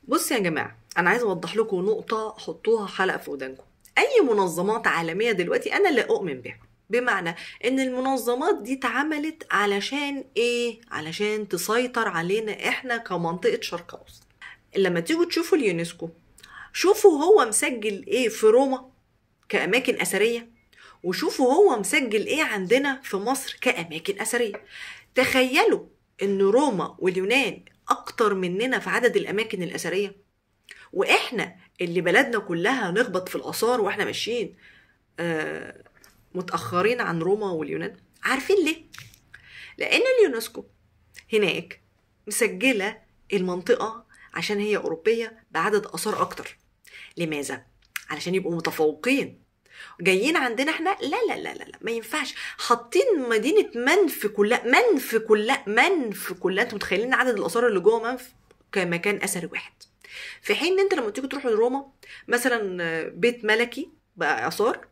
بص يا جماعة، أنا عايز أوضح لكم نقطة حطوها حلقة في ودانكم. أي منظمات عالمية دلوقتي أنا لا أؤمن بها، بمعنى إن المنظمات دي اتعملت علشان إيه؟ علشان تسيطر علينا إحنا كمنطقة شرق أوسط. لما تيجوا تشوفوا اليونسكو، شوفوا هو مسجل إيه في روما كأماكن أثرية، وشوفوا هو مسجل إيه عندنا في مصر كأماكن أثرية. تخيلوا إن روما واليونان أكتر مننا في عدد الأماكن الأثرية، واحنا اللي بلدنا كلها نخبط في الاثار واحنا ماشيين متاخرين عن روما واليونان. عارفين ليه؟ لان اليونسكو هناك مسجله المنطقه عشان هي اوروبيه بعدد اثار اكتر. لماذا؟ علشان يبقوا متفوقين. جايين عندنا احنا لا لا لا لا, لا. ما ينفعش. حاطين مدينه منف كلها انتوا متخيلين عدد الاثار اللي جوه منف كمكان اثري واحد، في حين ان انت لما تيجي تروح لروما مثلا بيت ملكي بقى اثار،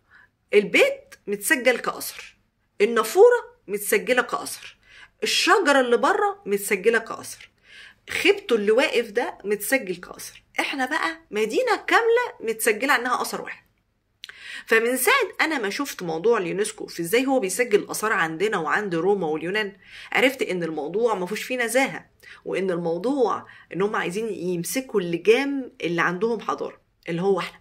البيت متسجل كاثر، النافوره متسجله كاثر، الشجره اللي بره متسجله كاثر، خيبته اللي واقف ده متسجل كاثر. احنا بقى مدينه كامله متسجله عنها اثر واحد. فمن ساعة أنا ما شفت موضوع اليونسكو في إزاي هو بيسجل الآثار عندنا وعند روما واليونان، عرفت إن الموضوع ما فيهوش فيه نزاهة، وإن الموضوع إن هم عايزين يمسكوا اللجام اللي عندهم حضارة اللي هو إحنا.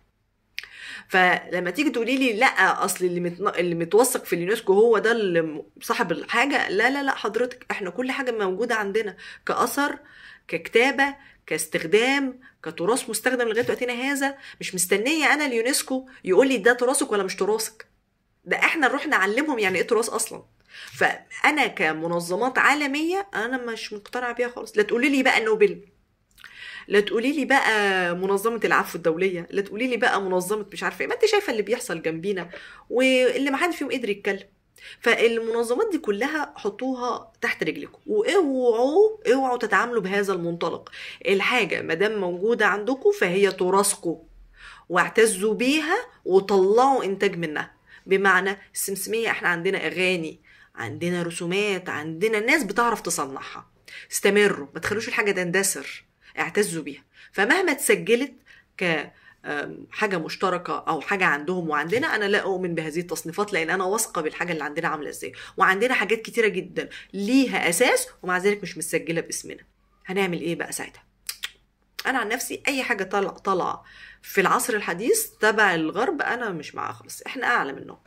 فلما تيجي تقولي لي لا أصل اللي متوثق في اليونسكو هو ده اللي صاحب الحاجة، لا لا لا حضرتك، إحنا كل حاجة موجودة عندنا كأثر، ككتابة، كاستخدام، كتراث مستخدم لغايه وقتنا هذا. مش مستنيه انا اليونسكو يقول لي ده تراثك ولا مش تراثك، ده احنا نروح نعلمهم يعني ايه تراث اصلا. فانا كمنظمات عالميه انا مش مقتنعه بيها خالص. لا تقولي لي بقى نوبل، لا تقولي لي بقى منظمه العفو الدوليه، لا تقولي لي بقى منظمه مش عارفه ايه، ما انت شايفه اللي بيحصل جنبينا واللي ما حد فيهم قدر يتكلم. فالمنظمات دي كلها حطوها تحت رجلكم، اوعوا تتعاملوا بهذا المنطلق. الحاجة مادام موجودة عندكم فهي تراثكم، واعتزوا بيها وطلعوا انتاج منها. بمعنى السمسمية احنا عندنا اغاني، عندنا رسومات، عندنا ناس بتعرف تصنعها. استمروا، ما تخلوش الحاجة تندثر، اعتزوا بيها. فمهما اتسجلت حاجة مشتركة أو حاجة عندهم وعندنا، أنا لا أؤمن بهذه التصنيفات، لأن أنا واثقة بالحاجة اللي عندنا عاملة إزاي، وعندنا حاجات كتيرة جدا ليها أساس ومع ذلك مش مسجلة باسمنا. هنعمل إيه بقى ساعتها؟ أنا عن نفسي أي حاجة طالعة في العصر الحديث تبع الغرب أنا مش معاها خالص، إحنا أعلى منهم.